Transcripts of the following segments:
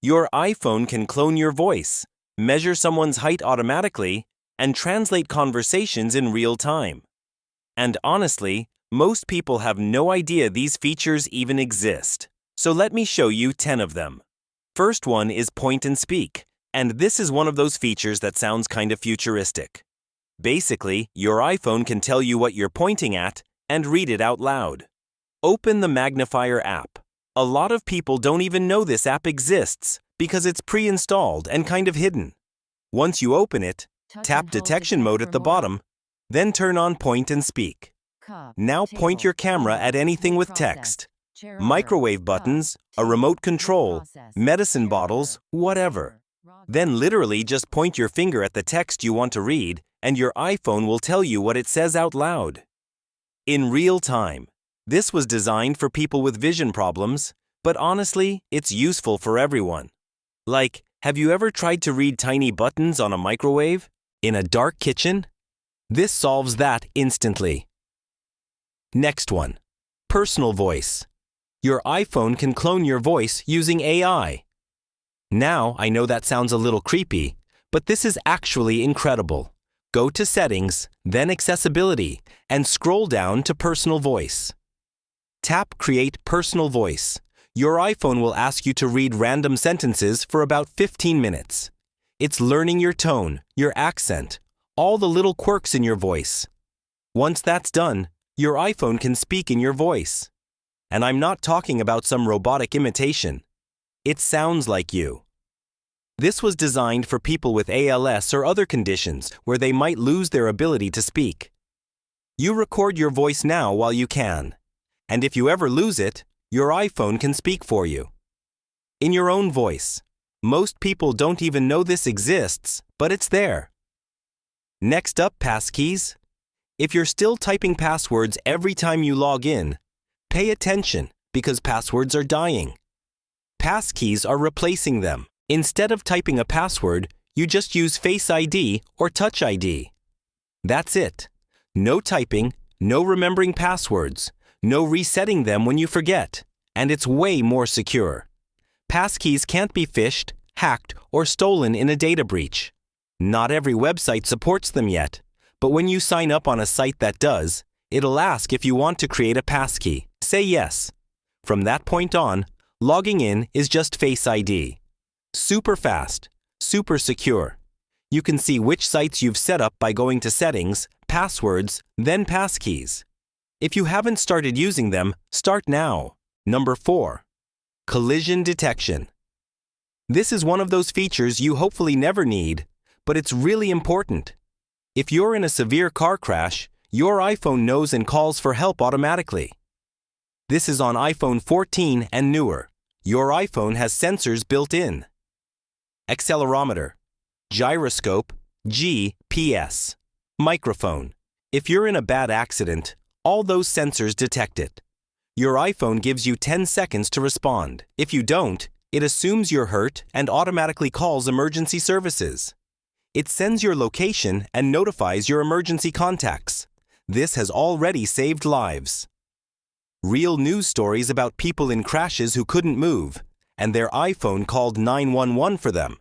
Your iPhone can clone your voice, measure someone's height automatically, and translate conversations in real time. And honestly, most people have no idea these features even exist. So let me show you 10 of them. First one is point and speak, and this is one of those features that sounds kind of futuristic. Basically, your iPhone can tell you what you're pointing at and read it out loud. Open the Magnifier app. A lot of people don't even know this app exists because it's pre-installed and kind of hidden. Once you open it, tap detection mode at the bottom, then turn on point and speak. Now point your camera at anything with text. Microwave buttons, a remote control, medicine bottles, whatever. Then literally just point your finger at the text you want to read, and your iPhone will tell you what it says out loud. In real time. This was designed for people with vision problems, but honestly, it's useful for everyone. Like, have you ever tried to read tiny buttons on a microwave? In a dark kitchen? This solves that instantly. Next one. Personal voice. Your iPhone can clone your voice using AI. Now, I know that sounds a little creepy, but this is actually incredible. Go to Settings, then Accessibility, and scroll down to Personal Voice. Tap Create Personal Voice. Your iPhone will ask you to read random sentences for about 15 minutes. It's learning your tone, your accent, all the little quirks in your voice. Once that's done, your iPhone can speak in your voice. And I'm not talking about some robotic imitation. It sounds like you. This was designed for people with ALS or other conditions where they might lose their ability to speak. You record your voice now while you can. And if you ever lose it, your iPhone can speak for you. In your own voice. Most people don't even know this exists, but it's there. Next up, Passkeys. If you're still typing passwords every time you log in, pay attention because passwords are dying. Passkeys are replacing them. Instead of typing a password, you just use Face ID or Touch ID. That's it. No typing, no remembering passwords, no resetting them when you forget, and it's way more secure. Passkeys can't be phished, hacked, or stolen in a data breach. Not every website supports them yet, but when you sign up on a site that does, it'll ask if you want to create a passkey. Say yes. From that point on, logging in is just Face ID. Super fast, super secure. You can see which sites you've set up by going to Settings, Passwords, then Passkeys. If you haven't started using them, start now. Number 4. Collision detection. This is one of those features you hopefully never need, but it's really important. If you're in a severe car crash, your iPhone knows and calls for help automatically. This is on iPhone 14 and newer. Your iPhone has sensors built in. Accelerometer, gyroscope, GPS, microphone. If you're in a bad accident, all those sensors detect it. Your iPhone gives you 10 seconds to respond. If you don't, it assumes you're hurt and automatically calls emergency services. It sends your location and notifies your emergency contacts. This has already saved lives. Real news stories about people in crashes who couldn't move, and their iPhone called 911 for them.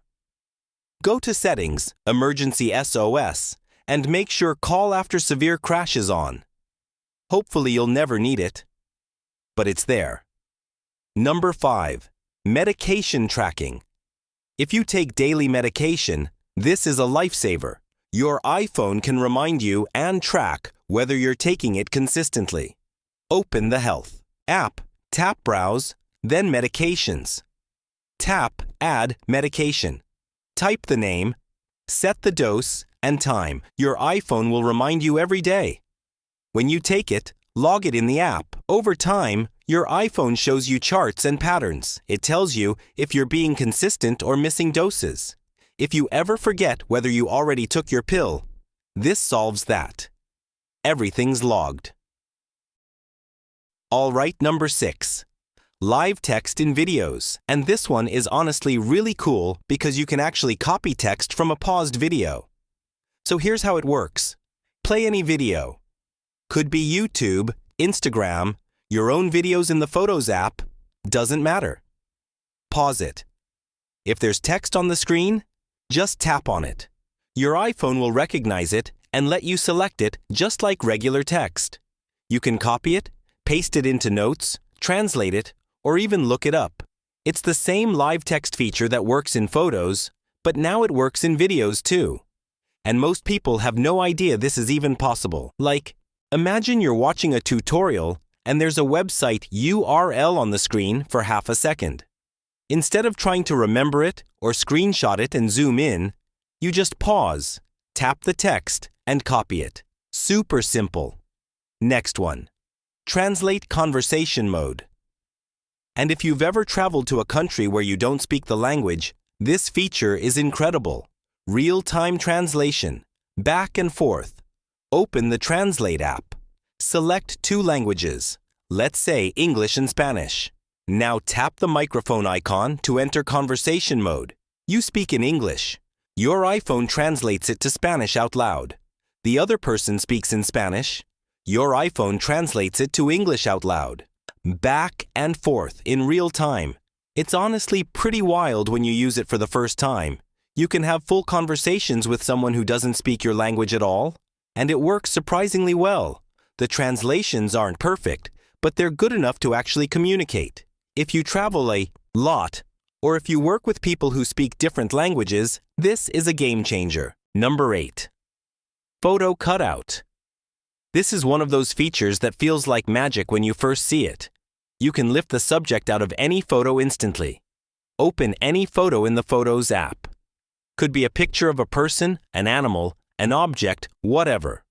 Go to Settings, Emergency SOS, and make sure Call After Severe Crash is on. Hopefully you'll never need it, but it's there. Number 5. Medication tracking. If you take daily medication, this is a lifesaver. Your iPhone can remind you and track whether you're taking it consistently. Open the Health app, tap Browse, then Medications. Tap Add Medication. Type the name, set the dose and time. Your iPhone will remind you every day. When you take it, log it in the app. Over time, your iPhone shows you charts and patterns. It tells you if you're being consistent or missing doses. If you ever forget whether you already took your pill, this solves that. Everything's logged. All right, number 6. Live text in videos. And this one is honestly really cool because you can actually copy text from a paused video. So here's how it works. Play any video. Could be YouTube, Instagram, your own videos in the Photos app, doesn't matter. Pause it. If there's text on the screen, just tap on it. Your iPhone will recognize it and let you select it just like regular text. You can copy it, paste it into notes, translate it, or even look it up. It's the same live text feature that works in photos, but now it works in videos too. And most people have no idea this is even possible. Like, imagine you're watching a tutorial and there's a website URL on the screen for half a second. Instead of trying to remember it or screenshot it and zoom in, you just pause, tap the text, and copy it. Super simple. Next one. Translate conversation mode. And if you've ever traveled to a country where you don't speak the language, this feature is incredible. Real-time translation. Back and forth. Open the Translate app. Select 2 languages. Let's say English and Spanish. Now tap the microphone icon to enter conversation mode. You speak in English. Your iPhone translates it to Spanish out loud. The other person speaks in Spanish. Your iPhone translates it to English out loud. Back and forth in real time. It's honestly pretty wild when you use it for the first time. You can have full conversations with someone who doesn't speak your language at all, and it works surprisingly well. The translations aren't perfect, but they're good enough to actually communicate. If you travel a lot, or if you work with people who speak different languages, this is a game changer. Number 8. Photo cutout. This is one of those features that feels like magic when you first see it. You can lift the subject out of any photo instantly. Open any photo in the Photos app. Could be a picture of a person, an animal, an object, whatever.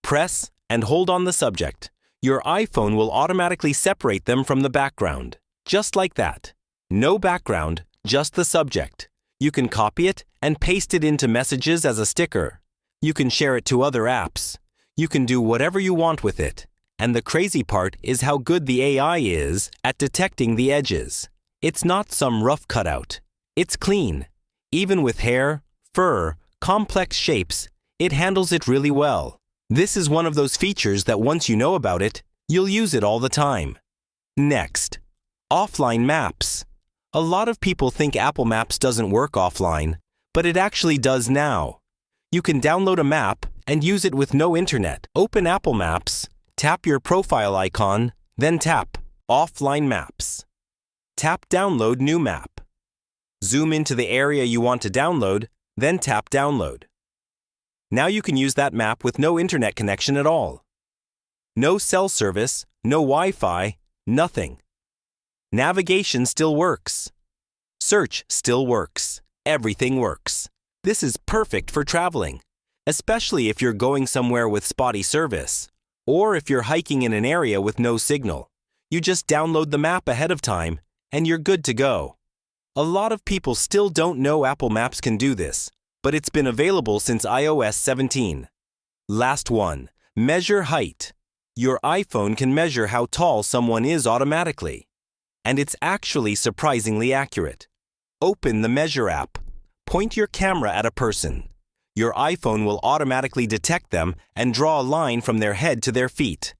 Press and hold on the subject. Your iPhone will automatically separate them from the background. Just like that. No background, just the subject. You can copy it and paste it into messages as a sticker. You can share it to other apps. You can do whatever you want with it. And the crazy part is how good the AI is at detecting the edges. It's not some rough cutout. It's clean. Even with hair, fur, complex shapes, it handles it really well. This is one of those features that once you know about it, you'll use it all the time. Next, offline maps. A lot of people think Apple Maps doesn't work offline, but it actually does now. You can download a map and use it with no internet. Open Apple Maps, tap your profile icon, then tap Offline Maps. Tap Download New Map. Zoom into the area you want to download, then tap Download. Now you can use that map with no internet connection at all. No cell service, no Wi-Fi, nothing. Navigation still works. Search still works. Everything works. This is perfect for traveling, especially if you're going somewhere with spotty service, or if you're hiking in an area with no signal. You just download the map ahead of time, and you're good to go. A lot of people still don't know Apple Maps can do this, but it's been available since iOS 17. Last one, measure height. Your iPhone can measure how tall someone is automatically. And it's actually surprisingly accurate. Open the Measure app. Point your camera at a person. Your iPhone will automatically detect them and draw a line from their head to their feet.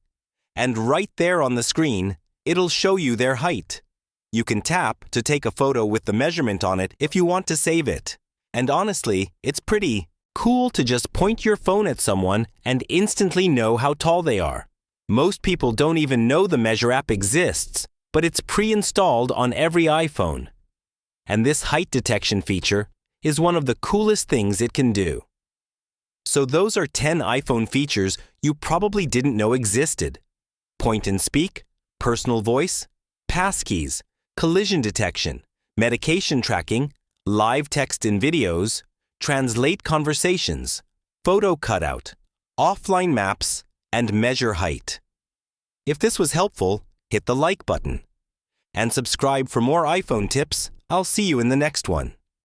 And right there on the screen, it'll show you their height. You can tap to take a photo with the measurement on it if you want to save it. And honestly, it's pretty cool to just point your phone at someone and instantly know how tall they are. Most people don't even know the Measure app exists, but it's pre-installed on every iPhone. And this height detection feature is one of the coolest things it can do. So those are 10 iPhone features you probably didn't know existed. Point and speak, personal voice, passkeys, collision detection, medication tracking, live text in videos, translate conversations, photo cutout, offline maps, and measure height. If this was helpful, hit the like button. And subscribe for more iPhone tips. I'll see you in the next one.